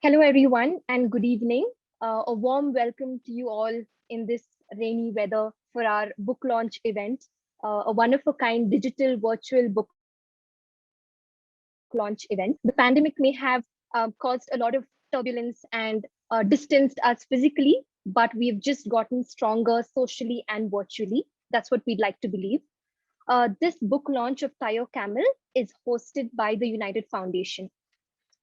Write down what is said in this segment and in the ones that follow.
Hello, everyone, and good evening. A warm welcome to you all in this rainy weather for our book launch event, a one of a kind digital virtual book launch event. The pandemic may have caused a lot of turbulence and distanced us physically, but we've just gotten stronger socially and virtually. That's what we'd like to believe. This book launch of Tayo Camel is hosted by the United Foundation.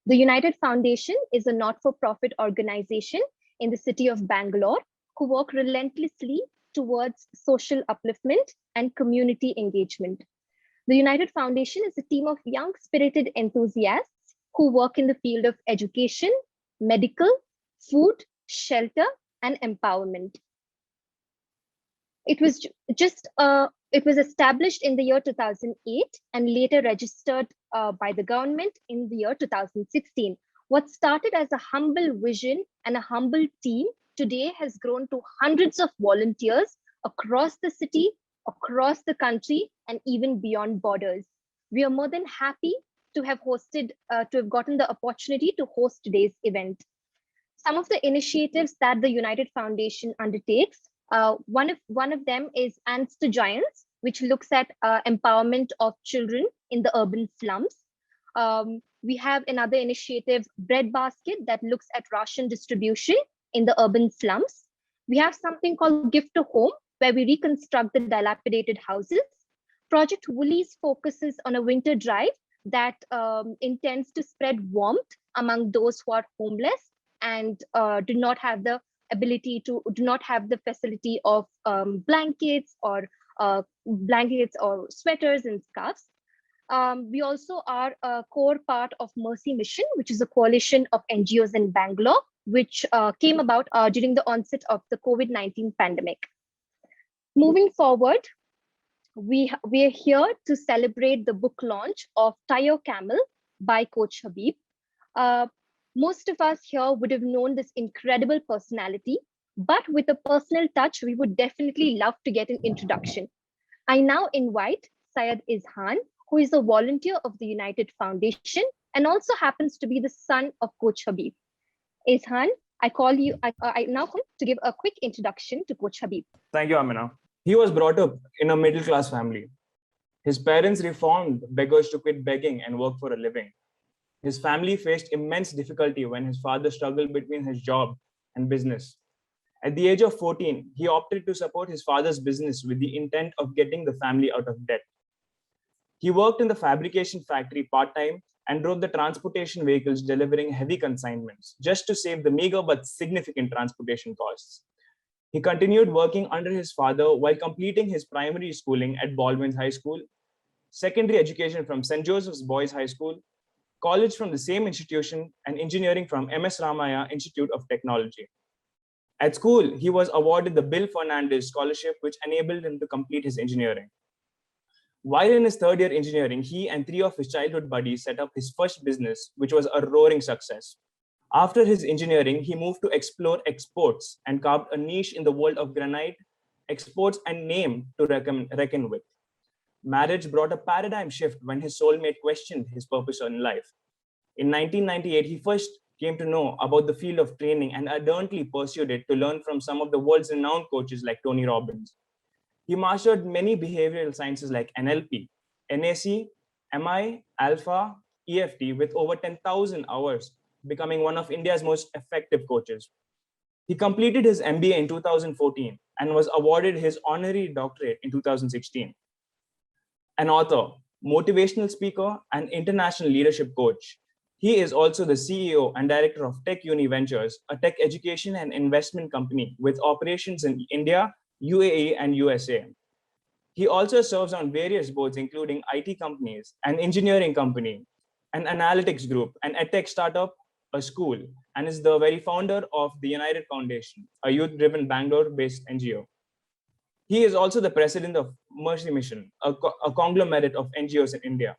The United Foundation is a not for profit organization in the city of Bangalore who work relentlessly towards social upliftment and community engagement. The United Foundation is a team of young, spirited enthusiasts who work in the field of education, medical, food, shelter, and empowerment. It was it was established in the year 2008 and later registered by the government in the year 2016. What started as a humble vision and a humble team today has grown to hundreds of volunteers across the city, across the country, and even beyond borders. We are more than happy to have gotten the opportunity to host today's event. Some of the initiatives that the United Foundation undertakes, one of them is Ants to Giants, which looks at empowerment of children in the urban slums. We have another initiative, Bread Basket, that looks at ration distribution in the urban slums. We have something called Gift to Home, where we reconstruct the dilapidated houses. Project Woolies focuses on a winter drive that intends to spread warmth among those who are homeless and do not have the facility of blankets or sweaters and scarves. We also are a core part of Mercy Mission, which is a coalition of NGOs in Bangalore, which came about during the onset of the COVID-19 pandemic. Moving forward, we are here to celebrate the book launch of Tayo Camel by Coach Habeeb. Most of us here would have known this incredible personality, but with a personal touch, we would definitely love to get an introduction. I now invite Syed Habeeb, who is a volunteer of the United Foundation and also happens to be the son of Coach Habeeb. Habeeb, I now come to give a quick introduction to Coach Habeeb. Thank you, Amina. He was brought up in a middle-class family. His parents reformed beggars to quit begging and work for a living. His family faced immense difficulty when his father struggled between his job and business. At the age of 14, he opted to support his father's business with the intent of getting the family out of debt. He worked in the fabrication factory part-time and drove the transportation vehicles delivering heavy consignments just to save the meager but significant transportation costs. He continued working under his father while completing his primary schooling at Baldwin's High School, secondary education from St. Joseph's Boys High School, college from the same institution, and engineering from MS Ramaya Institute of Technology. At school, he was awarded the Bill Fernandez Scholarship, which enabled him to complete his engineering. While in his third year engineering, he and 3 of his childhood buddies set up his first business, which was a roaring success. After his engineering, he moved to explore exports and carved a niche in the world of granite, exports, and name to reckon with. Marriage brought a paradigm shift when his soulmate questioned his purpose in life. In 1998, he first came to know about the field of training and ardently pursued it to learn from some of the world's renowned coaches like Tony Robbins. He mastered many behavioral sciences like NLP, NAC, MI, Alpha, EFT with over 10,000 hours, becoming one of India's most effective coaches. He completed his MBA in 2014 and was awarded his honorary doctorate in 2016. An author, motivational speaker, and international leadership coach, he is also the CEO and director of Tech Uni Ventures, a tech education and investment company with operations in India, UAE, and USA. He also serves on various boards, including IT companies, an engineering company, an analytics group, an edtech startup, a school, and is the very founder of the United Foundation, a youth-driven Bangalore-based NGO. He is also the president of Mercy Mission, a conglomerate of NGOs in India.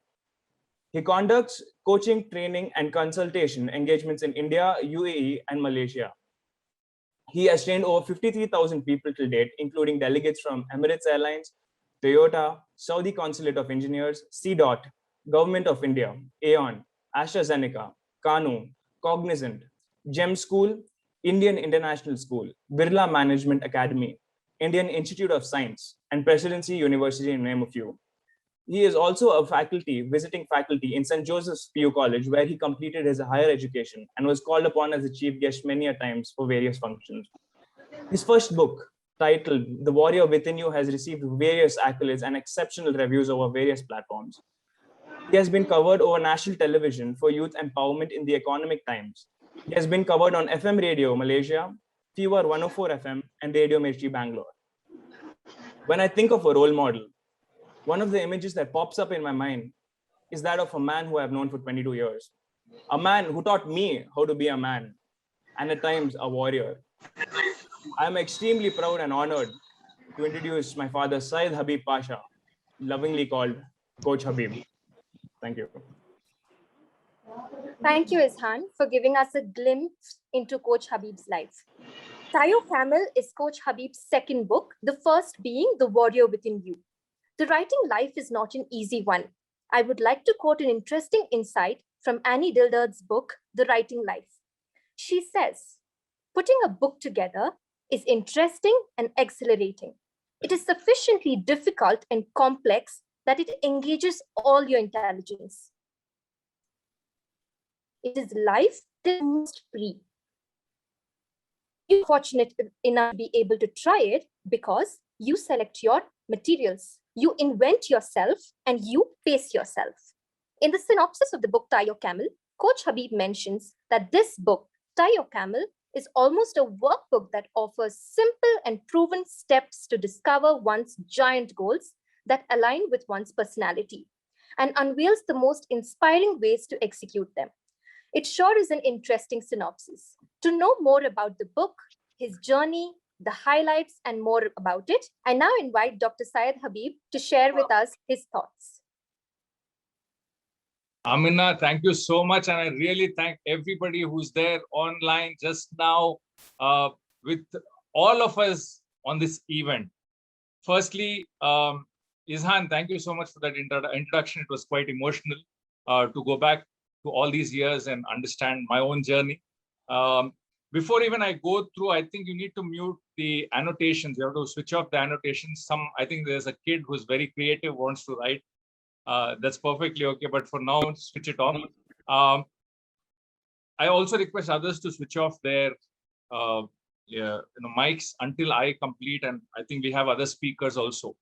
He conducts coaching, training, and consultation engagements in India, UAE, and Malaysia. He has trained over 53,000 people to date, including delegates from Emirates Airlines, Toyota, Saudi Consulate of Engineers, CDOT, Government of India, Aeon, AstraZeneca, Kanu, Cognizant, GEM School, Indian International School, Birla Management Academy, Indian Institute of Science, and Presidency University, to name a few. He is also a visiting faculty in St. Joseph's PU College, where he completed his higher education and was called upon as a chief guest many a times for various functions. His first book, titled The Warrior Within You, has received various accolades and exceptional reviews over various platforms. He has been covered over national television for youth empowerment in the Economic Times. He has been covered on FM radio Malaysia, Fever 104 FM, and Radio Mirchi Bangalore. When I think of a role model, one of the images that pops up in my mind is that of a man who I have known for 22 years. A man who taught me how to be a man, and at times a warrior. I am extremely proud and honored to introduce my father, Syed Habeeb Pasha, lovingly called Coach Habeeb. Thank you. Thank you, Izhan, for giving us a glimpse into Coach Habeeb's life. Your Camel is Coach Habeeb's second book, the first being The Warrior Within You. The writing life is not an easy one. I would like to quote an interesting insight from Annie Dildard's book, The Writing Life. She says, putting a book together is interesting and exhilarating. It is sufficiently difficult and complex that it engages all your intelligence. It is life that is most free. You're fortunate enough to be able to try it because you select your materials, you invent yourself, and you pace yourself. In the synopsis of the book Your Camel, Coach Habeeb mentions that this book, Your Camel, is almost a workbook that offers simple and proven steps to discover one's giant goals that align with one's personality and unveils the most inspiring ways to execute them. It sure is an interesting synopsis. To know more about the book, his journey, the highlights, and more about it, I now invite Dr. Syed Habeeb to share with us his thoughts. Amina, thank you so much. And I really thank everybody who's there online just now with all of us on this event. Firstly, Izhan, thank you so much for that introduction. It was quite emotional to go back to all these years and understand my own journey. Before even I go through, I think you need to mute the annotations. You have to switch off the annotations. I think there's a kid who's very creative, wants to write. That's perfectly okay, but for now, switch it off. I also request others to switch off their mics until I complete, and I think we have other speakers also.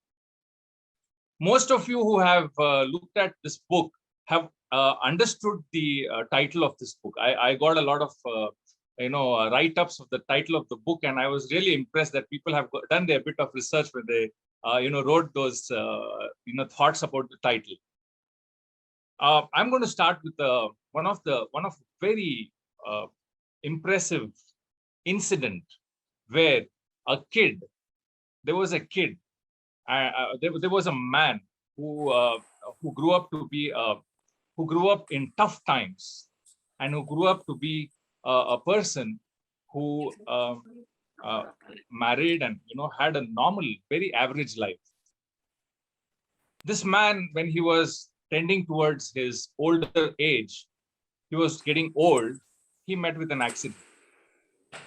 Most of you who have looked at this book have understood the title of this book. I got a lot of write-ups of the title of the book, and I was really impressed that people have done their bit of research when they wrote those thoughts about the title. I'm going to start with one of very impressive incident where there was a man who grew up in tough times, and who grew up to be a person who married and had a normal, very average life. This man, when he was tending towards his older age, he was getting old, he met with an accident.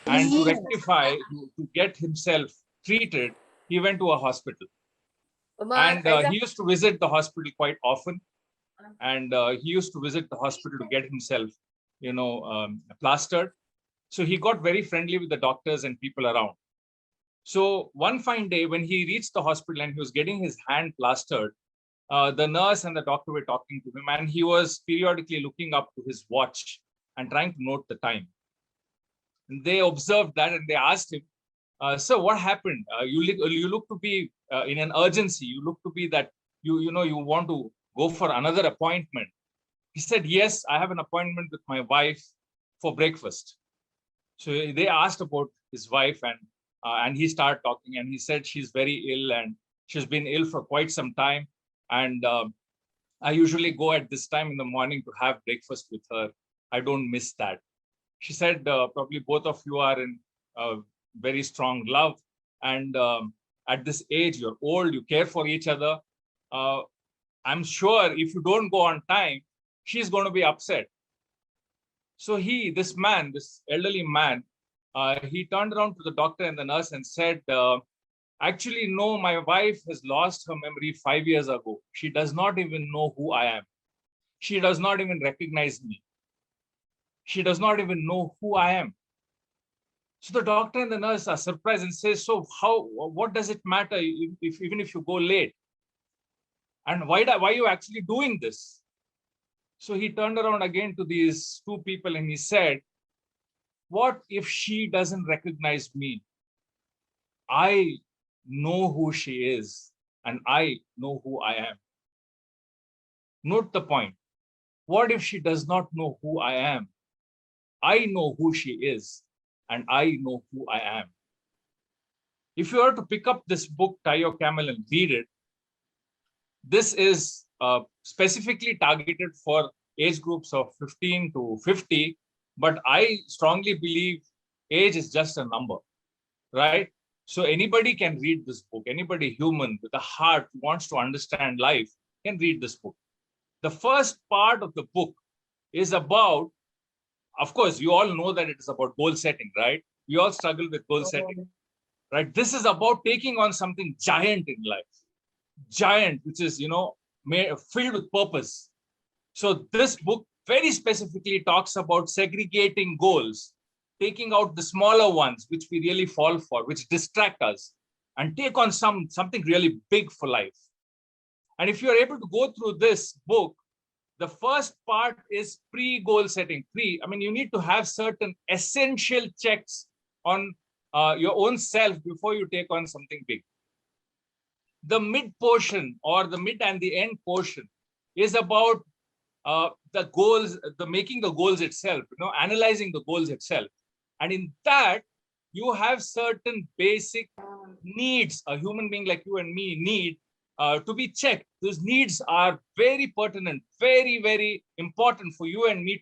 And to rectify, to get himself treated, he went to a hospital. And he used to visit the hospital quite often. And he used to visit the hospital to get himself, plastered. So he got very friendly with the doctors and people around. So one fine day, when he reached the hospital and he was getting his hand plastered, the nurse and the doctor were talking to him, and he was periodically looking up to his watch and trying to note the time. And they observed that, and they asked him, "Sir, what happened? You look to be in an urgency. You look to be that you want to go for another appointment." He said, "Yes, I have an appointment with my wife for breakfast." So they asked about his wife, and he started talking, and he said she's very ill, and she's been ill for quite some time. And I usually go at this time in the morning to have breakfast with her. I don't miss that. She said, probably both of you are in very strong love. And at this age, you're old, you care for each other. I'm sure if you don't go on time, she's going to be upset. So this man, this elderly man, he turned around to the doctor and the nurse and said, actually, no, my wife has lost her memory 5 years ago. She does not even know who I am. She does not even recognize me. She does not even know who I am. So the doctor and the nurse are surprised and say, so what does it matter even if you go late? And why are you actually doing this? So he turned around again to these two people and he said, what if she doesn't recognize me? I know who she is and I know who I am. Note the point. What if she does not know who I am? I know who she is and I know who I am. If you were to pick up this book, Tie Your Camel, and read it, this is specifically targeted for age groups of 15 to 50, but I strongly believe age is just a number, right? So anybody can read this book. Anybody human with a heart who wants to understand life can read this book. The first part of the book is about, of course, you all know that it is about goal setting, right? We all struggle with goal setting, right? This is about taking on something giant in life. Giant, which is, filled with purpose. So this book very specifically talks about segregating goals, taking out the smaller ones, which we really fall for, which distract us, and take on something really big for life. And if you're able to go through this book, the first part is pre-goal setting. You need to have certain essential checks on your own self before you take on something big. The mid portion, or the mid and the end portion, is about the goals, making the goals itself, analyzing the goals itself. And in that, you have certain basic needs a human being like you and me need to be checked. Those needs are very pertinent, very, very important for you and me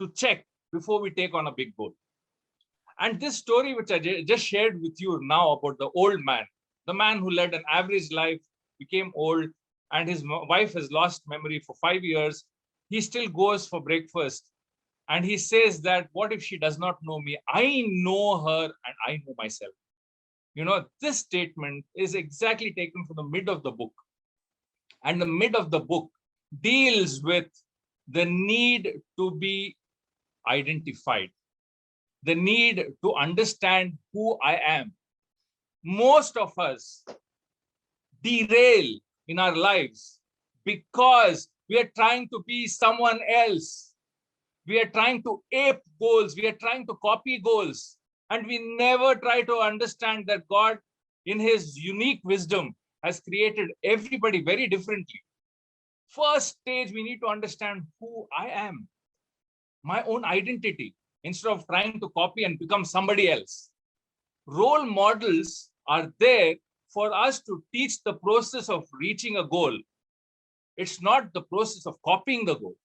to check before we take on a big goal. And this story, which I just shared with you now about the old man, the man who led an average life, became old, and his wife has lost memory for 5 years. He still goes for breakfast. And he says that, what if she does not know me? I know her and I know myself. This statement is exactly taken from the mid of the book. And the mid of the book deals with the need to be identified, the need to understand who I am. Most of us derail in our lives because we are trying to be someone else. We are trying to ape goals. We are trying to copy goals. And we never try to understand that God, in his unique wisdom, has created everybody very differently. First stage, we need to understand who I am, my own identity, instead of trying to copy and become somebody else. Role models are there for us to teach the process of reaching a goal. It's not the process of copying the goal.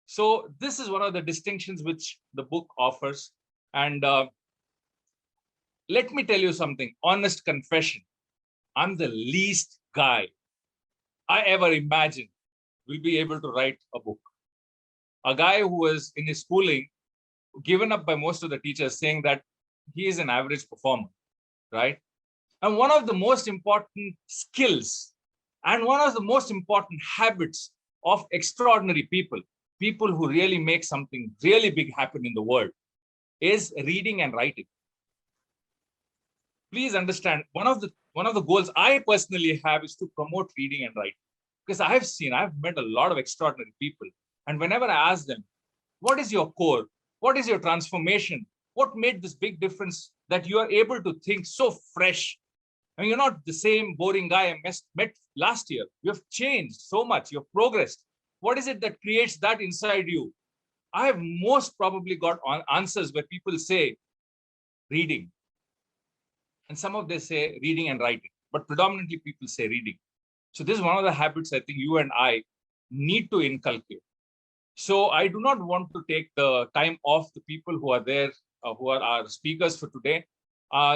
So this is one of the distinctions which the book offers. And let me tell you something, honest confession. I'm the least guy I ever imagined will be able to write a book. A guy who was in his schooling, given up by most of the teachers, saying that he is an average performer, right? And one of the most important skills and one of the most important habits of extraordinary people, people who really make something really big happen in the world, is reading and writing. Please understand, one of the goals I personally have is to promote reading and writing, because I've met a lot of extraordinary people, and whenever I ask them, what is your core, what is your transformation, what made this big difference that you are able to think so fresh? I mean, you're not the same boring guy I met last year. You have changed so much. You've progressed. What is it that creates that inside you? I have most probably got answers where people say reading. And some of them say reading and writing, but predominantly people say reading. So this is one of the habits I think you and I need to inculcate. So I do not want to take the time off the people who are there, who are our speakers for today.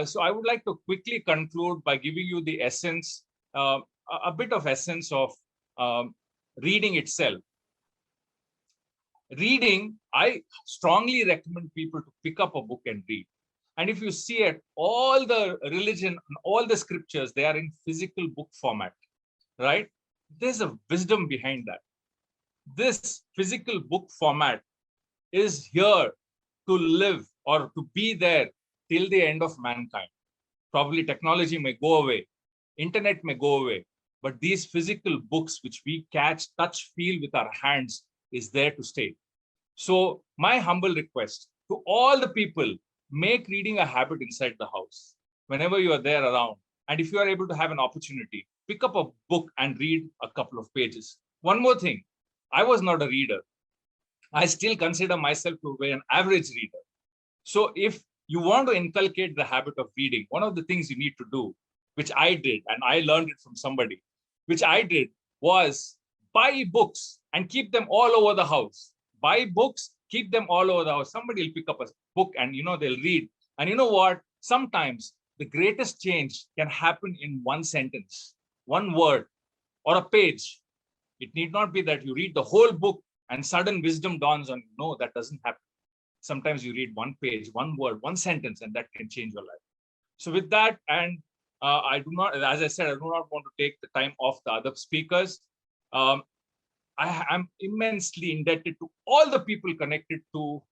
So I would like to quickly conclude by giving you the essence, a bit of essence of reading itself. Reading, I strongly recommend people to pick up a book and read. And if you see it, all the religion, all the scriptures, they are in physical book format, right? There's a wisdom behind that. This physical book format is here to live or to be there till the end of mankind. Probably technology may go away, internet may go away, but these physical books which we catch, touch, feel with our hands is there to stay. So my humble request to all the people, make reading a habit inside the house. Whenever you are there around, and if you are able to have an opportunity, pick up a book and read a couple of pages. One more thing, I was not a reader. I still consider myself to be an average reader. So if you want to inculcate the habit of reading, one of the things you need to do, which I did, and I learned it from somebody, which I did was buy books and keep them all over the house. Buy books, keep them all over the house. Somebody will pick up a book and they'll read. And you know what? Sometimes the greatest change can happen in one sentence, one word, or a page. It need not be that you read the whole book and sudden wisdom dawns on you. No, that doesn't happen. Sometimes you read one page, one word, one sentence, and that can change your life. So with that, and I do not, as I said, I do not want to take the time off the other speakers. I am immensely indebted to all the people connected to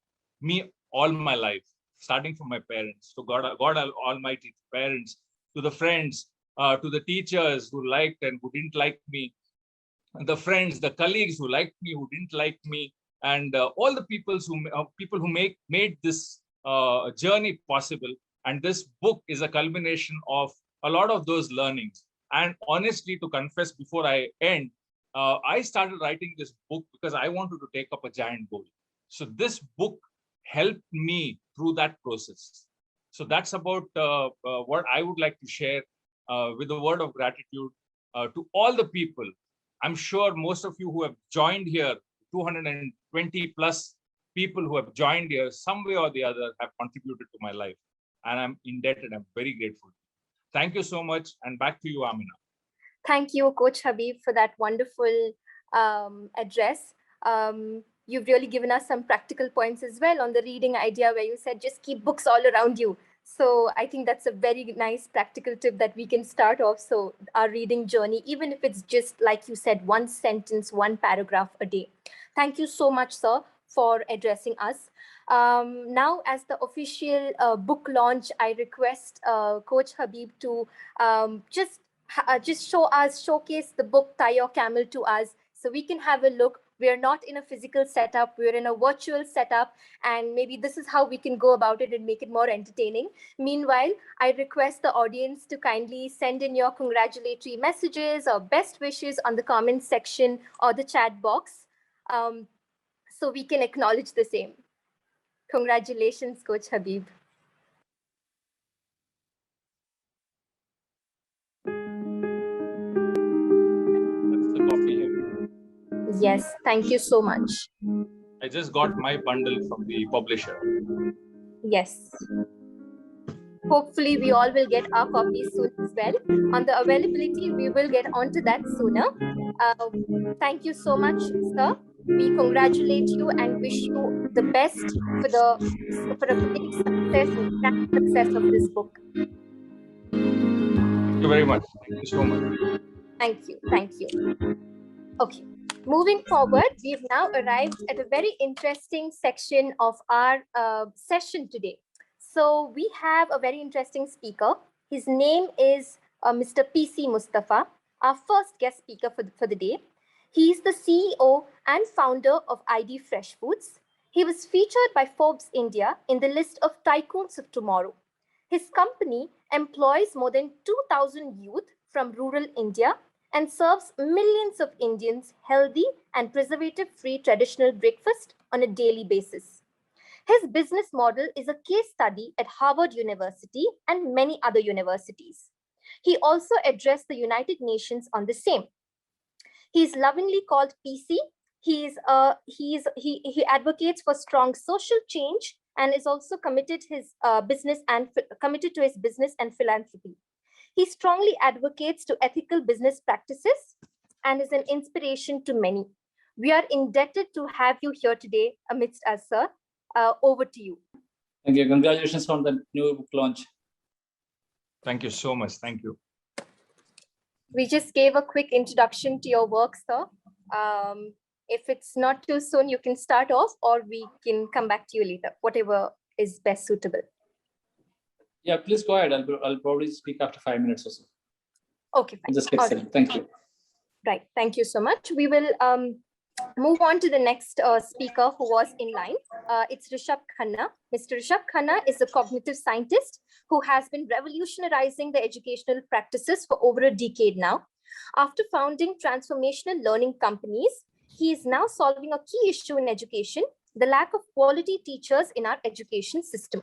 me all my life, starting from my parents, to God Almighty, parents, to the friends, to the teachers who liked and who didn't like me, the friends, the colleagues who liked me, who didn't like me, and all the people who made this journey possible. And this book is a culmination of a lot of those learnings. And honestly, to confess before I end, I started writing this book because I wanted to take up a giant goal. So this book helped me through that process. So that's about what I would like to share with a word of gratitude to all the people. I'm sure most of you who have joined here, 220 plus people who have joined here, some way or the other have contributed to my life. And I'm indebted, I'm very grateful. Thank you so much. And back to you, Amina. Thank you, Coach Habeeb, for that wonderful address. You've really given us some practical points as well on the reading idea, where you said just keep books all around you. So I think that's a very nice practical tip that we can start off. So our reading journey, even if it's just like you said, one sentence, one paragraph a day. Thank you so much, sir, for addressing us. Now, as the official book launch, I request Coach Habeeb to just showcase the book Tie Your Camel to us so we can have a look. We're not in a physical setup, we're in a virtual setup, and maybe this is how we can go about it and make it more entertaining. Meanwhile, I request the audience to kindly send in your congratulatory messages or best wishes on the comment section or the chat box, so we can acknowledge the same. Congratulations, Coach Habeeb. Yes, thank you so much. I just got my bundle from the publisher. Yes. Hopefully, we all will get our copies soon as well. On the availability, we will get onto that sooner. Thank you so much, sir. We congratulate you and wish you the best for a great success and grand success of this book. Thank you very much. Thank you so much. Thank you. Thank you. Okay. Moving forward, we've now arrived at a very interesting section of our session today. So we have a very interesting speaker. His name is Mr. PC Mustafa, our first guest speaker for the day. He is the CEO and founder of ID Fresh Foods. He was featured by Forbes India in the list of tycoons of tomorrow. His company employs more than 2,000 youth from rural India and serves millions of Indians healthy and preservative-free traditional breakfast on a daily basis. His business model is a case study at Harvard University and many other universities. He also addressed the United Nations on the same. He is lovingly called PC. He advocates for strong social change and is also committed to his business and philanthropy. He strongly advocates to ethical business practices and is an inspiration to many. We are indebted to have you here today amidst us, sir. Over to you. Thank you. Congratulations on the new book launch. Thank you so much. Thank you. We just gave a quick introduction to your work, sir. If it's not too soon, you can start off, or we can come back to you later, whatever is best suitable. Yeah, please go ahead. I'll probably speak after 5 minutes or so. Okay, fine. Just get All set. right. Thank you. Right. Thank you so much. We will move on to the next speaker who was in line. It's Rishabh Khanna. Mr. Rishabh Khanna is a cognitive scientist who has been revolutionizing the educational practices for over a decade now. After founding transformational learning companies, he is now solving a key issue in education, the lack of quality teachers in our education system.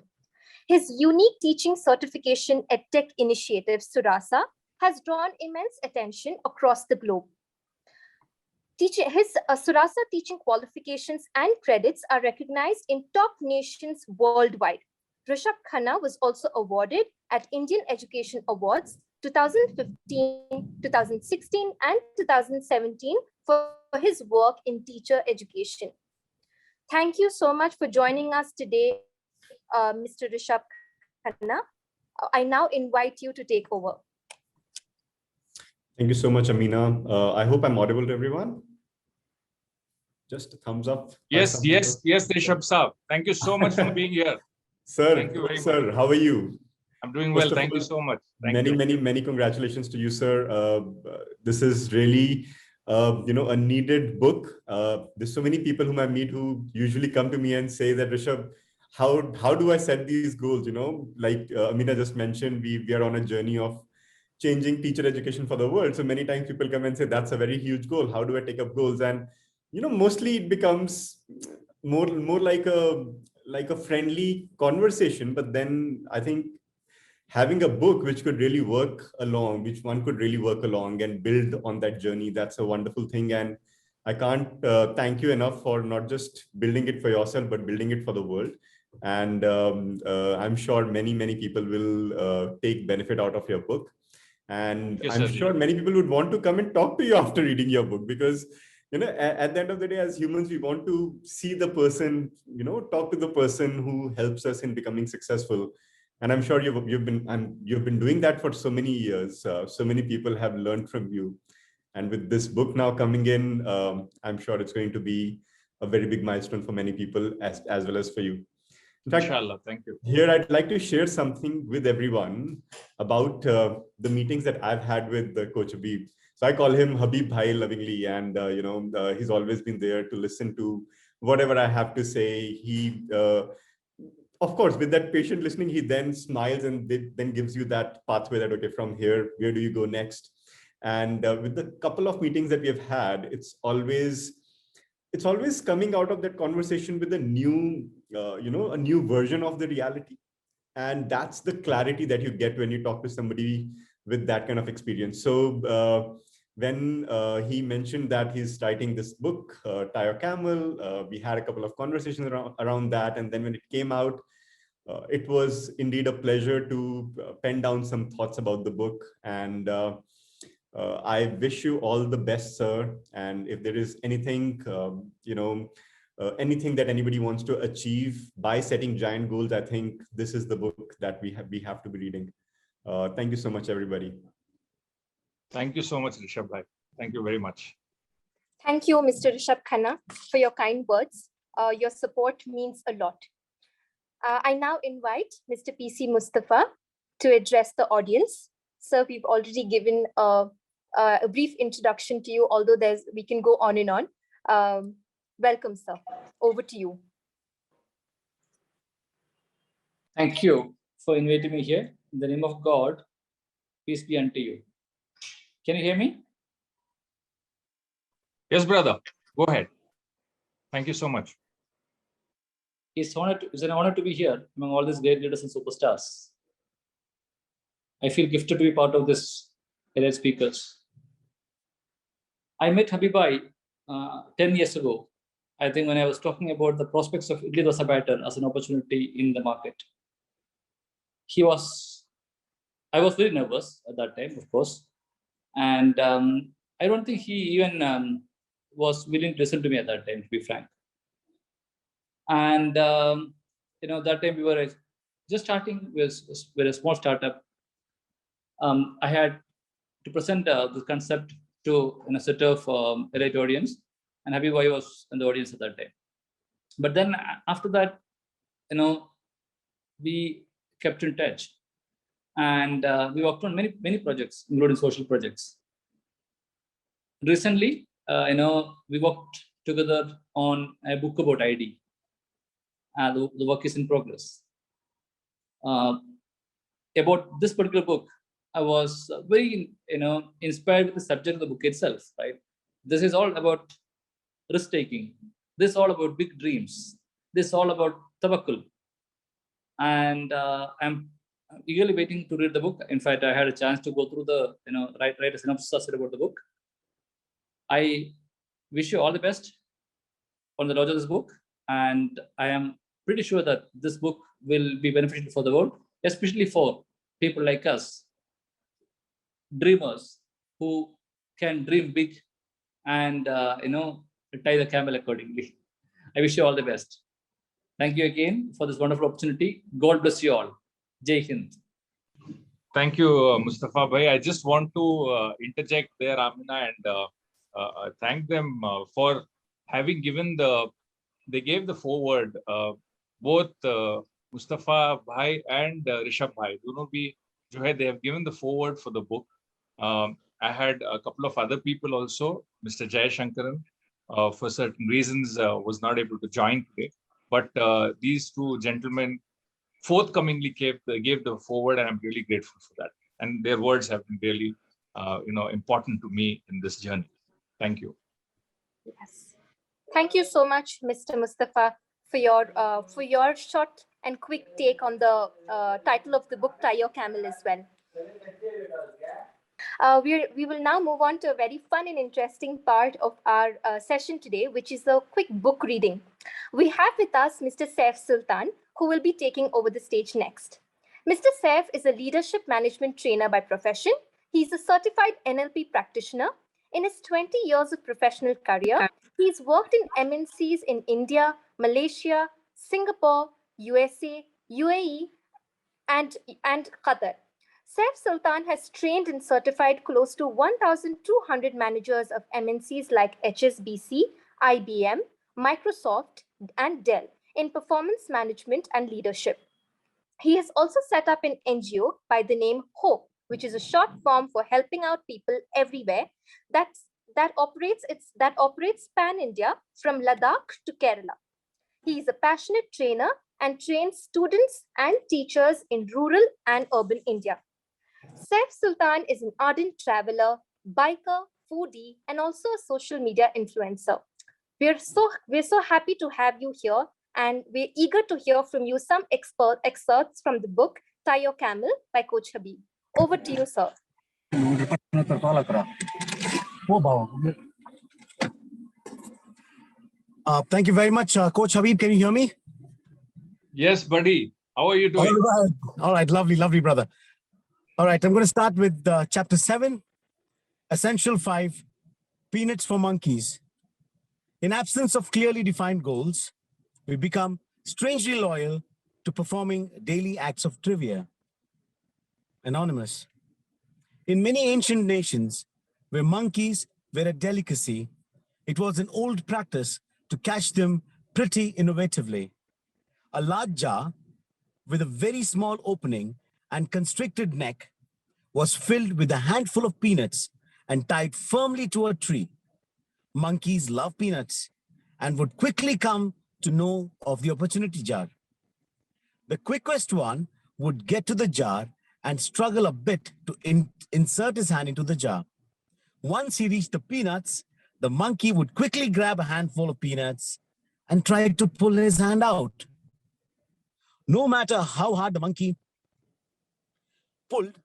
His unique teaching certification EdTech initiative, Suraasa, has drawn immense attention across the globe. His Suraasa teaching qualifications and credits are recognized in top nations worldwide. Rishabh Khanna was also awarded at Indian Education Awards 2015, 2016, and 2017 for his work in teacher education. Thank you so much for joining us today, Mr. Rishabh Khanna. I now invite you to take over. Thank you so much, Amina. I hope I'm audible to everyone. Just a thumbs up. Yes, Rishabh Saab. Thank you so much for being here. Sir, Thank you very sir, how are you? I'm doing well. First of Thank you all, so much. Many congratulations to you, sir. This is really, a needed book. There's so many people whom I meet who usually come to me and say that, Rishabh, how do I set these goals? Like Amina just mentioned, we are on a journey of changing teacher education for the world. So many times people come and say, that's a very huge goal. How do I take up goals? And, mostly it becomes more like a friendly conversation. But then I think having a book which could really work along, which one could really work along and build on that journey, that's a wonderful thing. And I can't thank you enough for not just building it for yourself, but building it for the world. And I'm sure many people will take benefit out of your book. And Yes, I'm sir. sure many people would want to come and talk to you after reading your book, because at the end of the day, as humans, we want to see the person, talk to the person who helps us in becoming successful. And I'm sure you've been doing that for so many years. So many people have learned from you. And with this book now coming in, I'm sure it's going to be a very big milestone for many people as well as for you. In fact, Inshallah, thank you. here I'd like to share something with everyone about the meetings that I've had with Coach Habeeb. So I call him Habeeb Bhai lovingly, and he's always been there to listen to whatever I have to say. He, of course, with that patient listening, he then smiles and then gives you that pathway that, okay, from here, where do you go next? And with the couple of meetings that we have had, it's always coming out of that conversation with a new, a new version of the reality. And that's the clarity that you get when you talk to somebody with that kind of experience. So when he mentioned that he's writing this book, Your Camel, we had a couple of conversations around that. And then when it came out, it was indeed a pleasure to pen down some thoughts about the book. And I wish you all the best, sir. And if there is anything, anything that anybody wants to achieve by setting giant goals, I think this is the book that we have to be reading. Thank you so much, everybody. Thank you so much, Rishabh Bhai. Thank you very much. Thank you, Mr. Rishabh Khanna, for your kind words. Your support means a lot. I now invite Mr. PC Mustafa to address the audience. Sir, we've already given a brief introduction to you, although we can go on and on. Welcome, sir. Over to you. Thank you for inviting me here. In the name of God, peace be unto you. Can you hear me? Yes, brother. Go ahead. Thank you so much. It's an honor to be here among all these great leaders and superstars. I feel gifted to be part of this elite speakers. I met Habeeb Bhai 10 years ago, I think, when I was talking about the prospects of idli dosa batter as an opportunity in the market. I was very nervous at that time, of course. And I don't think he even was willing to listen to me at that time, to be frank. And that time we were just starting with a small startup. I had to present the concept to a set of elite audience, and Happy Boy was in the audience at that time. But then after that, we kept in touch, and we worked on many projects, including social projects. Recently, we worked together on a book about ID. The work is in progress. About this particular book, I was very, inspired with the subject of the book itself. Right, this is all about risk taking. This is all about big dreams. This is all about tawakkul. And I'm eagerly waiting to read the book. In fact, I had a chance to go through the, write a synopsis about the book. I wish you all the best on the launch of this book, and I am pretty sure that this book will be beneficial for the world, especially for people like us, dreamers who can dream big and tie the camel accordingly. I wish you all the best. Thank you again for this wonderful opportunity. God bless you all. Jai Hind. Thank you, Mustafa Bhai. I just want to interject there, Amina, and thank them for having given they gave the foreword. Both Mustafa Bhai and Rishabh Bhai, they have given the foreword for the book. I had a couple of other people also. Mr. Jay Shankaran, for certain reasons, was not able to join today. But these two gentlemen forthcomingly gave the forward, and I'm really grateful for that. And their words have been really, important to me in this journey. Thank you. Yes, thank you so much, Mr. Mustafa, for your short and quick take on the title of the book, Tie Your Camel, as well. We will now move on to a very fun and interesting part of our session today, which is a quick book reading. We have with us Mr. Saif Sultan, who will be taking over the stage next. Mr. Saif is a leadership management trainer by profession. He's a certified NLP practitioner. In his 20 years of professional career, he's worked in MNCs in India, Malaysia, Singapore, USA, UAE, and Qatar. Saif Sultan has trained and certified close to 1,200 managers of MNCs like HSBC, IBM, Microsoft, and Dell in performance management and leadership. He has also set up an NGO by the name HOPE, which is a short form for helping out people everywhere, that operates pan-India from Ladakh to Kerala. He is a passionate trainer and trains students and teachers in rural and urban India. Saif Sultan is an ardent traveler, biker, foodie, and also a social media influencer. We're so happy to have you here, and we're eager to hear from you some excerpts from the book Tie Your Camel by Coach Habeeb. Over to you, sir. Thank you very much, Coach Habeeb. Can you hear me? Yes, buddy. How are you doing? All right. Lovely, brother. All right, I'm going to start with chapter 7, Essential 5, Peanuts for Monkeys. In absence of clearly defined goals, we become strangely loyal to performing daily acts of trivia. Anonymous. In many ancient nations where monkeys were a delicacy, it was an old practice to catch them pretty innovatively. A large jar with a very small opening and constricted neck was filled with a handful of peanuts and tied firmly to a tree. Monkeys love peanuts and would quickly come to know of the opportunity jar. The quickest one would get to the jar and struggle a bit to insert his hand into the jar. Once he reached the peanuts, the monkey would quickly grab a handful of peanuts and try to pull his hand out. No matter how hard the monkey pulled,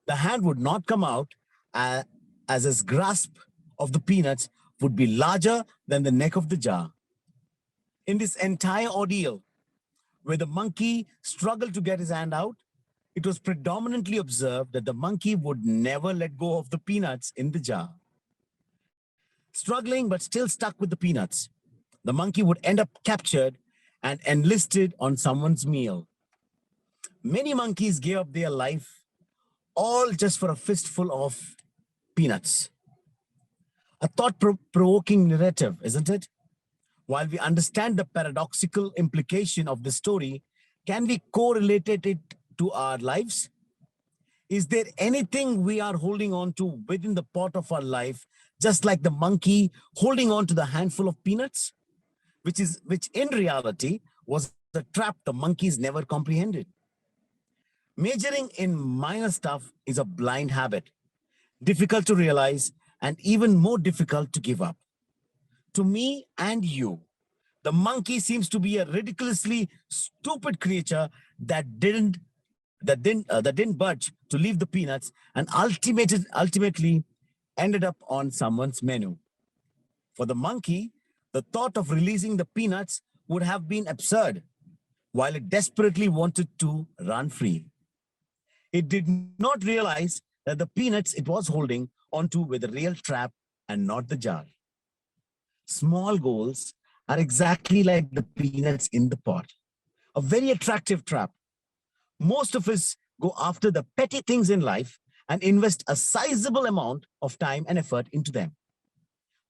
the hand would not come out, as his grasp of the peanuts would be larger than the neck of the jar. In this entire ordeal, where the monkey struggled to get his hand out, it was predominantly observed that the monkey would never let go of the peanuts in the jar. Struggling but still stuck with the peanuts, the monkey would end up captured and enlisted on someone's meal. Many monkeys gave up their life all just for a fistful of peanuts. A thought-provoking narrative, isn't it? While we understand the paradoxical implication of the story, can we correlate it to our lives? Is there anything we are holding on to within the pot of our life, just like the monkey holding on to the handful of peanuts, which in reality was a trap the monkeys never comprehended? Majoring in minor stuff is a blind habit, difficult to realize and even more difficult to give up. To me and you, the monkey seems to be a ridiculously stupid creature that didn't budge to leave the peanuts and ultimately ended up on someone's menu. For the monkey, the thought of releasing the peanuts would have been absurd, while it desperately wanted to run free. It did not realize that the peanuts it was holding onto were the real trap and not the jar. Small goals are exactly like the peanuts in the pot, a very attractive trap. Most of us go after the petty things in life and invest a sizable amount of time and effort into them.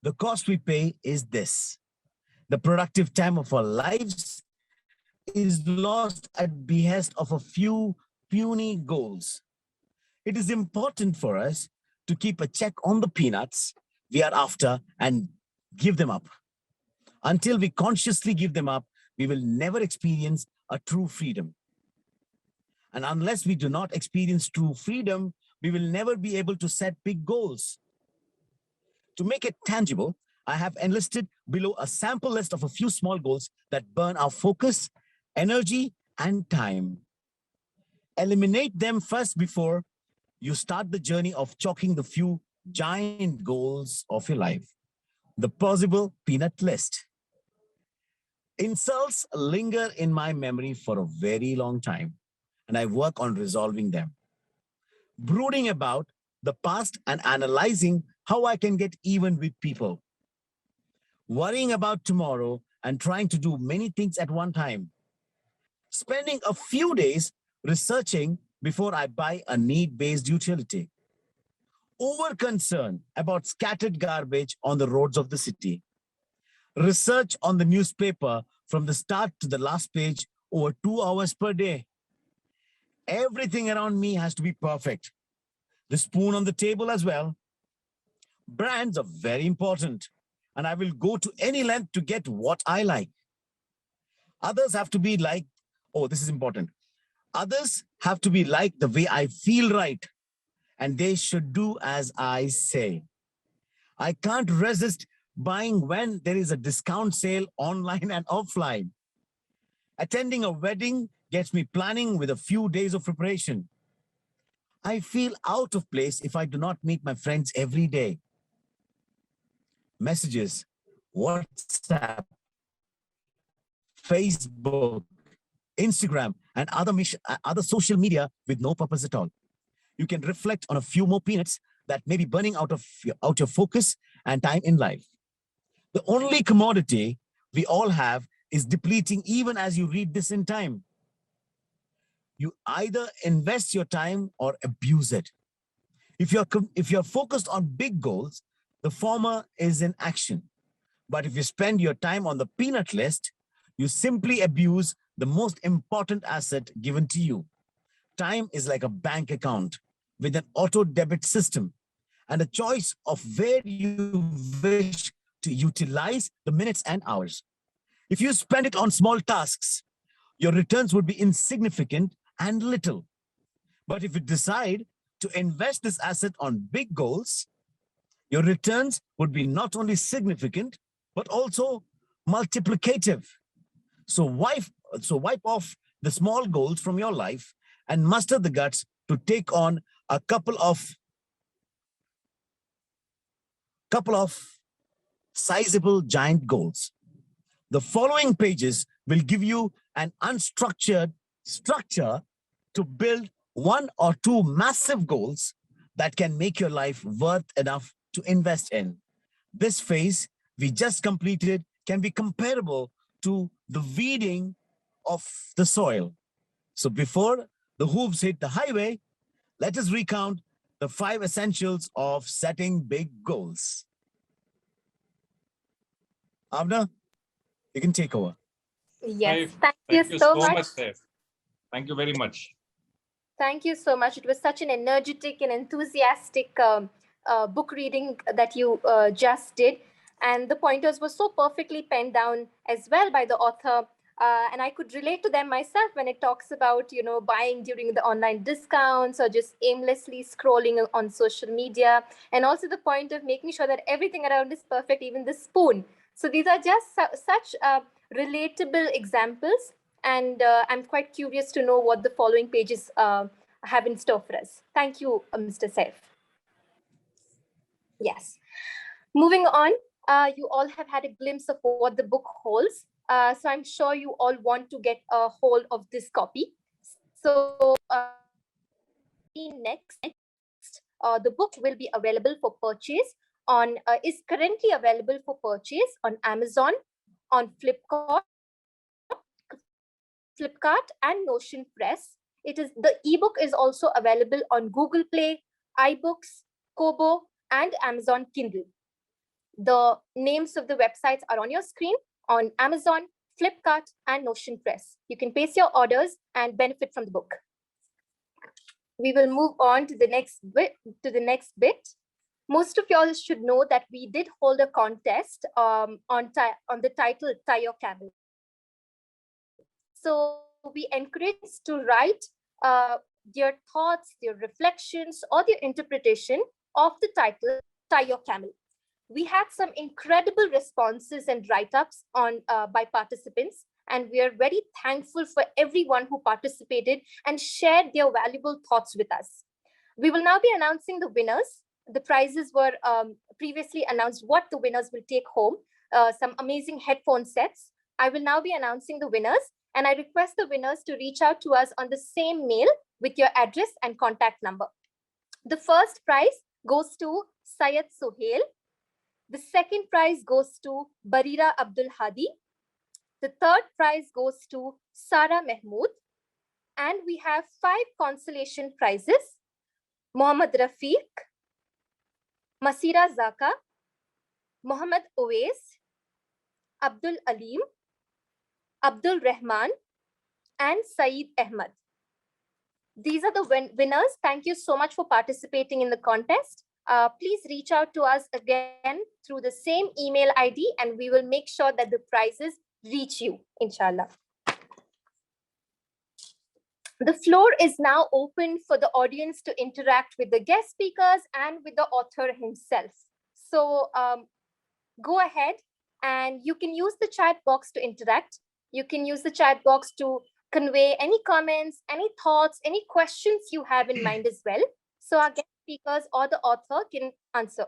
The cost we pay is this: the productive time of our lives is lost at behest of a few puny goals. It is important for us to keep a check on the peanuts we are after and give them up. Until we consciously give them up, we will never experience a true freedom. And unless we do not experience true freedom, we will never be able to set big goals. To make it tangible, I have enlisted below a sample list of a few small goals that burn our focus, energy, and time. Eliminate them first before you start the journey of chalking the few giant goals of your life. The possible peanut list. Insults linger in my memory for a very long time, and I work on resolving them. Brooding about the past and analyzing how I can get even with people. Worrying about tomorrow and trying to do many things at one time. Spending a few days researching before I buy a need-based utility. Over concern about scattered garbage on the roads of the city. Research on the newspaper from the start to the last page over 2 hours per day. Everything around me has to be perfect. The spoon on the table as well. Brands are very important, and I will go to any length to get what I like. Others have to be like, oh, this is important. Others have to be like the way I feel right, and they should do as I say. I can't resist buying when there is a discount sale online and offline. Attending a wedding gets me planning with a few days of preparation. I feel out of place if I do not meet my friends every day. Messages, WhatsApp, Facebook, Instagram, and other social media with no purpose at all. You can reflect on a few more peanuts that may be burning out your focus and time in life. The only commodity we all have is depleting even as you read this in time. You either invest your time or abuse it. If you're focused on big goals, the former is in action. But if you spend your time on the peanut list, you simply abuse the most important asset given to you. Time is like a bank account with an auto debit system and a choice of where you wish to utilize the minutes and hours. If you spend it on small tasks, your returns would be insignificant and little. But if you decide to invest this asset on big goals, your returns would be not only significant, but also multiplicative. So wipe off the small goals from your life and muster the guts to take on a couple of sizable giant goals. The following pages will give you an unstructured structure to build 1 or 2 massive goals that can make your life worth enough to invest in. This phase we just completed can be comparable to the weeding of the soil. So before the hooves hit the highway, let us recount the 5 essentials of setting big goals. Avna, you can take over. Yes, Saif, thank you thank you so so much. much, Saif. Thank you very much. Thank you so much. It was such an energetic and enthusiastic book reading that you just did. And the pointers were so perfectly penned down as well by the author. And I could relate to them myself when it talks about, buying during the online discounts or just aimlessly scrolling on social media. And also the point of making sure that everything around is perfect, even the spoon. So these are just such relatable examples. And I'm quite curious to know what the following pages have in store for us. Thank you, Mr. Saif. Yes. Moving on, you all have had a glimpse of what the book holds. So I'm sure you all want to get a hold of this copy. So next, the book will be available for purchase is currently available for purchase on Amazon, on Flipkart and Notion Press. The ebook is also available on Google Play, iBooks, Kobo, and Amazon Kindle. The names of the websites are on your screen on Amazon, Flipkart, and Notion Press. You can place your orders and benefit from the book. We will move on to the next bit. Most of y'all should know that we did hold a contest on the title Tie Your Camel. So we encourage to write their thoughts, their reflections, or their interpretation of the title Tie Your Camel. We had some incredible responses and write-ups by participants, and we are very thankful for everyone who participated and shared their valuable thoughts with us. We will now be announcing the winners. The prizes were previously announced what the winners will take home, some amazing headphone sets. I will now be announcing the winners, and I request the winners to reach out to us on the same mail with your address and contact number. The first prize goes to Syed Sohail. The second prize goes to Barira Abdul Hadi. The third prize goes to Sara Mahmood. And we have 5 consolation prizes: Mohammad Rafiq, Masira Zaka, Mohammad Owais, Abdul Alim, Abdul Rahman, and Saeed Ahmad. These are the winners. Thank you so much for participating in the contest. Please reach out to us again through the same email ID, and we will make sure that the prizes reach you, inshallah. The floor is now open for the audience to interact with the guest speakers and with the author himself. So go ahead, and you can use the chat box to interact. You can use the chat box to convey any comments, any thoughts, any questions you have in mind as well. So our guest speakers or the author can answer.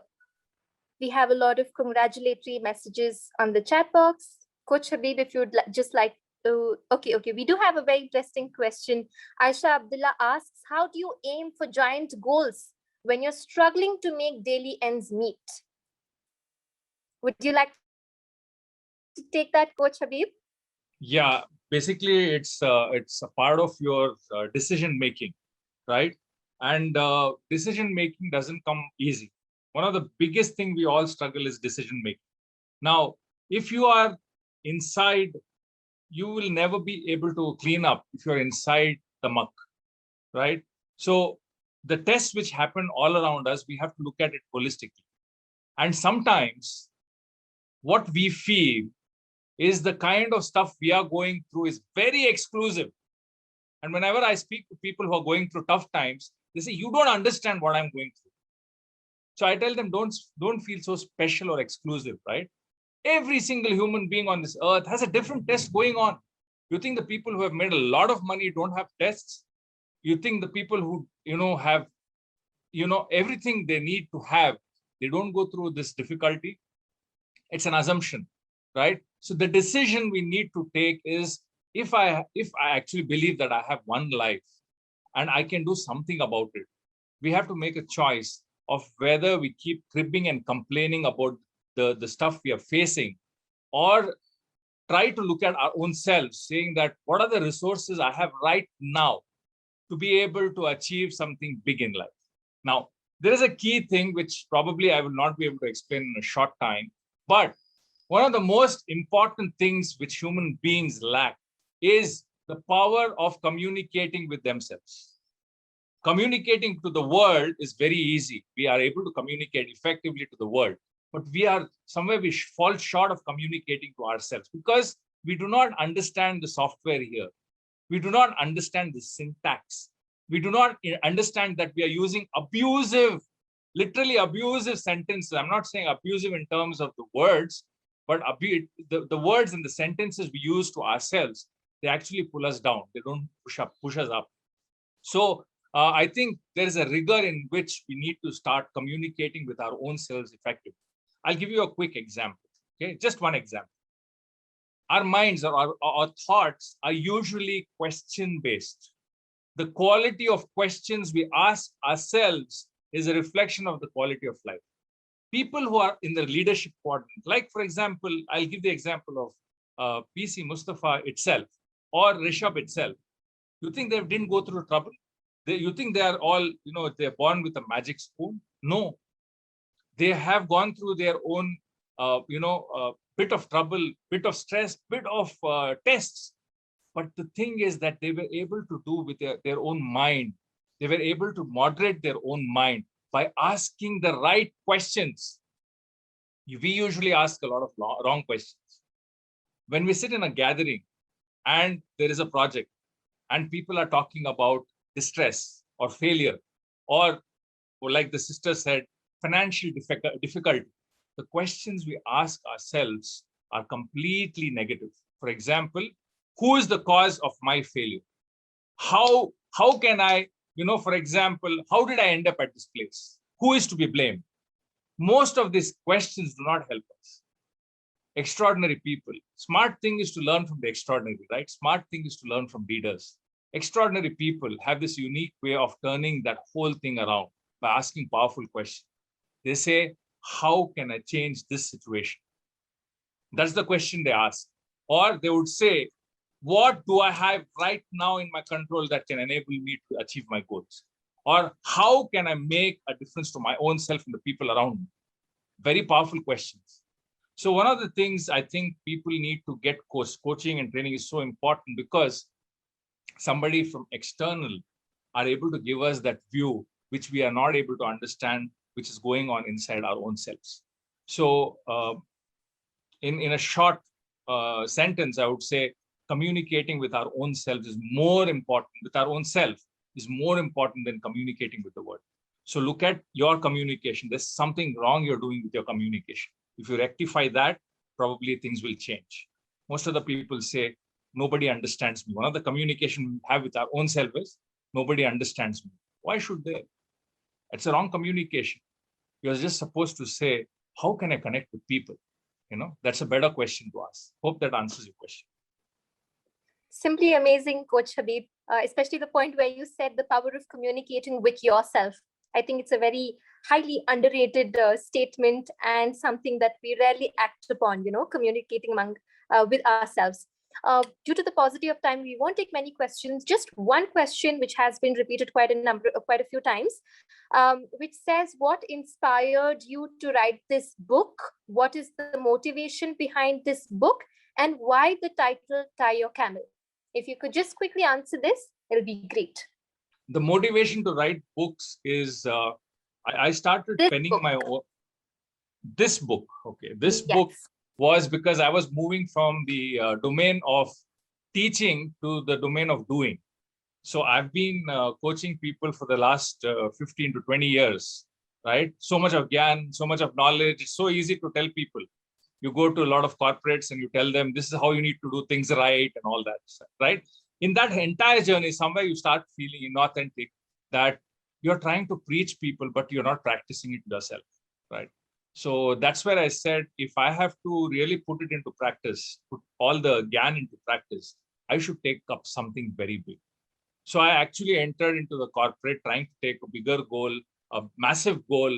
We have a lot of congratulatory messages on the chat box. Coach Habeeb, if you'd just like to, okay, we do have a very interesting question. Aisha Abdullah asks, how do you aim for giant goals when you're struggling to make daily ends meet? Would you like to take that, Coach Habeeb? Yeah, basically it's a part of your decision making, right? And decision making doesn't come easy. One of the biggest thing we all struggle is decision making. Now, if you are inside, you will never be able to clean up if you're inside the muck, right? So the tests which happen all around us, we have to look at it holistically. And sometimes what we feel is the kind of stuff we are going through is very exclusive. And whenever I speak to people who are going through tough times, they say, you don't understand what I'm going through. So I tell them, don't feel so special or exclusive, right? Every single human being on this earth has a different test going on. You think the people who have made a lot of money don't have tests? You think the people who, have, everything they need to have, they don't go through this difficulty? It's an assumption, right? So the decision we need to take is, if I actually believe that I have one life and I can do something about it, we have to make a choice of whether we keep cribbing and complaining about the stuff we are facing, or try to look at our own selves, saying that what are the resources I have right now to be able to achieve something big in life. Now, there is a key thing which probably I will not be able to explain in a short time, but one of the most important things which human beings lack is the power of communicating with themselves. Communicating to the world is very easy. We are able to communicate effectively to the world, but we fall short of communicating to ourselves because we do not understand the software here. We do not understand the syntax. We do not understand that we are using literally abusive sentences. I'm not saying abusive in terms of the words, but the words and the sentences we use to ourselves, they actually pull us down. They don't push us up. So I think there is a rigor in which we need to start communicating with our own selves effectively. I'll give you a quick example. Okay, just one example. Our minds or our thoughts are usually question-based. The quality of questions we ask ourselves is a reflection of the quality of life. People who are in the leadership quadrant, like for example, I'll give the example of PC Mustafa itself or Rishabh itself. You think they didn't go through trouble? You think they are all, they're born with a magic spoon? No. They have gone through their own, bit of trouble, bit of stress, bit of tests. But the thing is that they were able to do with their own mind. They were able to moderate their own mind by asking the right questions. We usually ask a lot of wrong questions. When we sit in a gathering and there is a project and people are talking about distress or failure, or like the sister said, financial difficulty, the questions we ask ourselves are completely negative. For example, who is the cause of my failure? How can I, for example, how did I end up at this place? Who is to be blamed? Most of these questions do not help us. Extraordinary people. Smart thing is to learn from the extraordinary, right? Smart thing is to learn from leaders. Extraordinary people have this unique way of turning that whole thing around by asking powerful questions. They say, how can I change this situation? That's the question they ask. Or they would say, what do I have right now in my control that can enable me to achieve my goals? Or how can I make a difference to my own self and the people around me? Very powerful questions. So one of the things I think people need to get coaching and training is so important, because somebody from external are able to give us that view which we are not able to understand, which is going on inside our own selves. So in a short sentence, I would say communicating with our own selves is more important, with our own self is more important than communicating with the world. So look at your communication. There's something wrong you're doing with your communication. If you rectify that, probably things will change. Most of the people say, nobody understands me. One of the communication we have with our own self is, nobody understands me. Why should they? It's a wrong communication. You're just supposed to say, how can I connect with people? That's a better question to ask. Hope that answers your question. Simply amazing, Coach Habeeb, especially the point where you said the power of communicating with yourself. I think it's a very highly underrated statement and something that we rarely act upon, communicating with ourselves. Due to the paucity of time, we won't take many questions. Just one question, which has been repeated quite a few times, which says, what inspired you to write this book? What is the motivation behind this book? And why the title, Tie Your Camel? If you could just quickly answer this, it'll be great. The motivation to write books is, I started penning my own. This book, okay. This book was because I was moving from the domain of teaching to the domain of doing. So I've been coaching people for the last 15 to 20 years, right? So much of gyan, so much of knowledge. It's so easy to tell people. You go to a lot of corporates and you tell them, this is how you need to do things right and all that, right? In that entire journey, somewhere you start feeling inauthentic, that you're trying to preach people, but you're not practicing it yourself, right? So that's where I said, if I have to really put it into practice, put all the gyan into practice, I should take up something very big. So I actually entered into the corporate trying to take a bigger goal, a massive goal,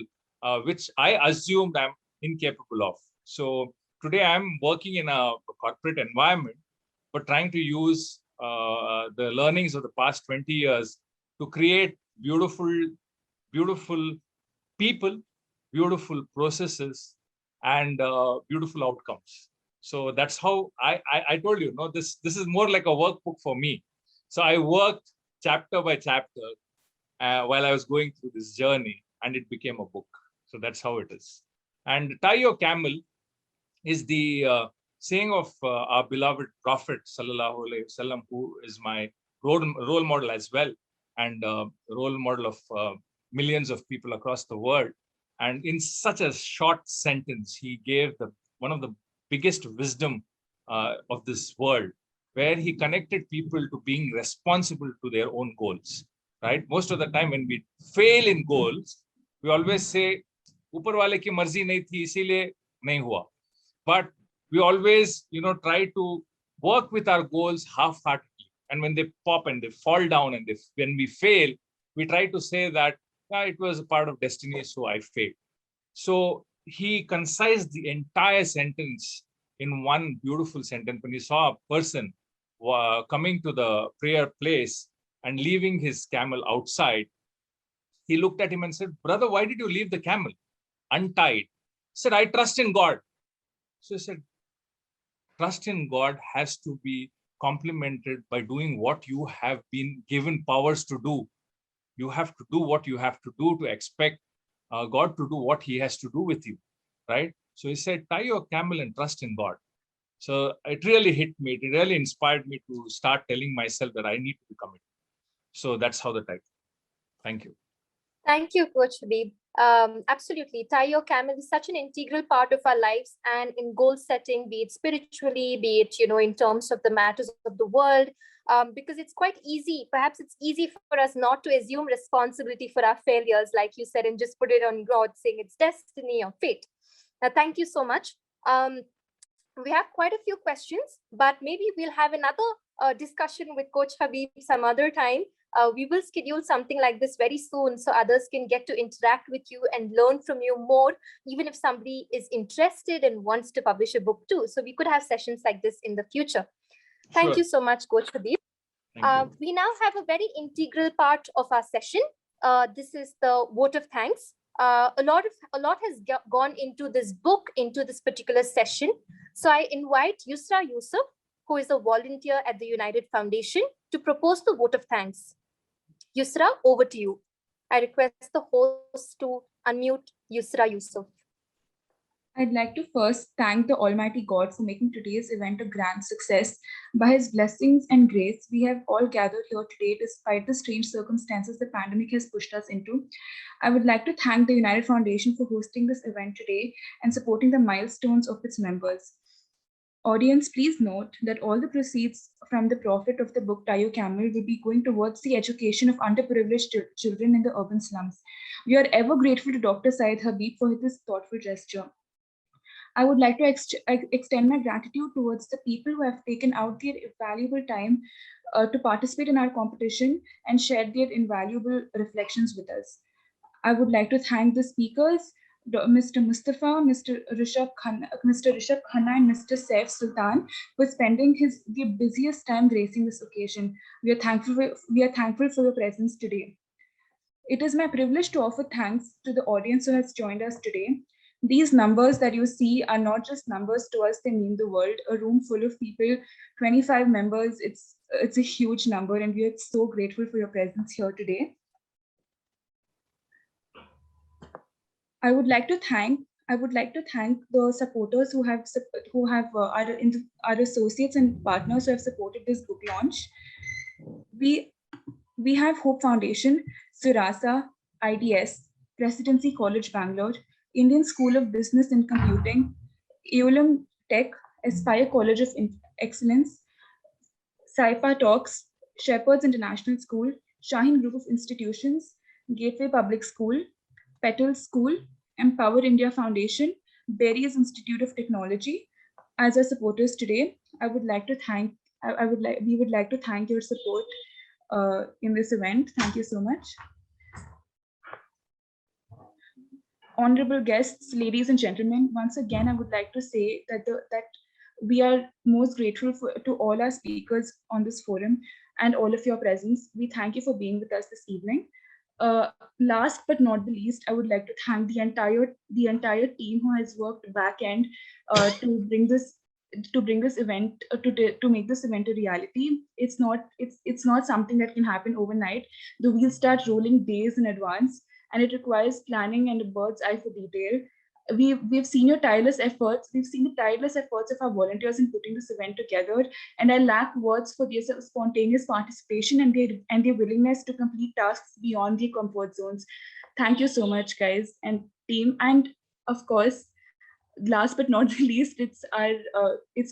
which I assumed I'm incapable of. So today I'm working in a corporate environment, but trying to use the learnings of the past 20 years to create beautiful people, beautiful processes, and beautiful outcomes. So that's how I told you, no, this is more like a workbook for me. So I worked chapter by chapter while I was going through this journey, and it became a book. So that's how it is. And Tie Your Camel is the saying of our beloved Prophet Sallallahu Alaihi Wasallam, who is my role model as well, and role model of millions of people across the world. And in such a short sentence, he gave one of the biggest wisdom of this world, where he connected people to being responsible to their own goals. Right? Most of the time when we fail in goals, we always say, ऊपर वाले की मर्जी नहीं थी इसीलिए नहीं हुआ. But we always, try to work with our goals half-heartedly. And when they pop and they fall down, and when we fail, we try to say that it was a part of destiny, so I failed. So he concised the entire sentence in one beautiful sentence. When he saw a person coming to the prayer place and leaving his camel outside, he looked at him and said, "Brother, why did you leave the camel untied?" He said, "I trust in God." So he said, trust in God has to be complemented by doing what you have been given powers to do. You have to do what you have to do to expect God to do what he has to do with you, right? So he said, tie your camel and trust in God. So it really hit me. It really inspired me to start telling myself that I need to be committed. So that's how the title. Thank you. Thank you, Coach Habeeb. Absolutely. Tie your camel is such an integral part of our lives, and in goal setting, be it spiritually, be it, in terms of the matters of the world, because it's quite easy. Perhaps it's easy for us not to assume responsibility for our failures, like you said, and just put it on God, saying it's destiny or fate. Thank you so much. We have quite a few questions, but maybe we'll have another discussion with Coach Habeeb some other time. We will schedule something like this very soon, so others can get to interact with you and learn from you more, even if somebody is interested and wants to publish a book too. So we could have sessions like this in the future. Thank you so much, Coach Habeeb. We now have a very integral part of our session. This is the vote of thanks. A lot has gone into this book, into this particular session. So I invite Yusra Yusuf, who is a volunteer at the United Foundation, to propose the vote of thanks. Yusra, over to you. I request the host to unmute Yusra Yusuf. I'd like to first thank the Almighty God for making today's event a grand success. By His blessings and grace, we have all gathered here today despite the strange circumstances the pandemic has pushed us into. I would like to thank the United Foundation for hosting this event today and supporting the milestones of its members. Audience, please note that all the proceeds from the profit of the book Tie Your Camel will be going towards the education of underprivileged children in the urban slums. We are ever grateful to Dr. Syed Habeeb for this thoughtful gesture. I would like to extend my gratitude towards the people who have taken out their valuable time to participate in our competition and shared their invaluable reflections with us. I would like to thank the speakers, Mr. Mustafa, Mr. Rishabh Khanna, and Mr. Saif Sultan for spending the busiest time gracing this occasion. We are thankful for your presence today. It is my privilege to offer thanks to the audience who has joined us today. These numbers that you see are not just numbers to us, they mean the world. A room full of people, 25 members, it's a huge number, and we are so grateful for your presence here today. I would like to thank the supporters our associates and partners who have supported this book launch. We have Hope Foundation, Suraasa, IDS, Presidency College Bangalore, Indian School of Business and Computing, EULM Tech, Aspire College of Excellence, Saipa Talks, Shepherds International School, Shaheen Group of Institutions, Gateway Public School, Petal School, Empower India Foundation, Berries Institute of Technology. As our supporters today, we would like to thank your support in this event. Thank you so much. honorable guests, ladies and gentlemen, once again, I would like to say that we are most grateful to all our speakers on this forum and all of your presence. We thank you for being with us this evening. Last but not the least, I would like to thank the entire team who has worked back end to bring this event to make this event a reality. It's not something that can happen overnight. The wheels start rolling days in advance, and it requires planning and a bird's eye for detail. We've seen your tireless efforts. We've seen the tireless efforts of our volunteers in putting this event together, and I lack words for their spontaneous participation and their willingness to complete tasks beyond their comfort zones. Thank you so much, guys and team. And of course, last but not the least, it's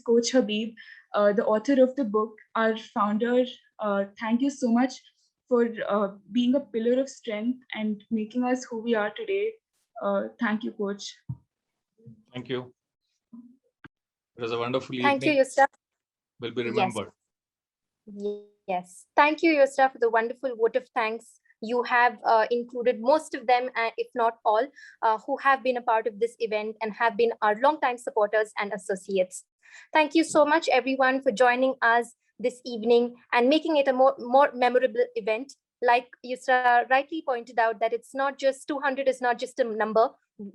Coach Habeeb, the author of the book, our founder. Thank you so much for being a pillar of strength and making us who we are today. Thank you, Coach. Thank you. It was a wonderful evening. Thank you, Yusra. Will be remembered. Yes. Thank you, Yusra, for the wonderful vote of thanks. You have included most of them, if not all, who have been a part of this event and have been our longtime supporters and associates. Thank you so much, everyone, for joining us this evening and making it a more memorable event. Like Yusra rightly pointed out, that it's not just 200 is not just a number.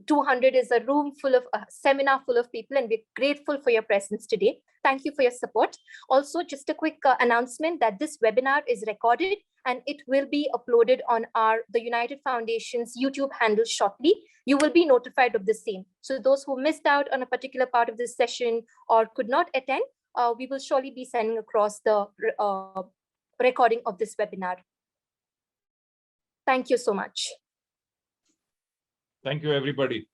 200 is a room full of a seminar full of people, and we're grateful for your presence today. Thank you for your support. Also, just a quick announcement that this webinar is recorded and it will be uploaded on the United Foundation's YouTube handle shortly. You will be notified of the same. So those who missed out on a particular part of this session or could not attend, we will surely be sending across the recording of this webinar. Thank you so much. Thank you, everybody.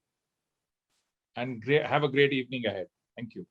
And have a great evening ahead. Thank you.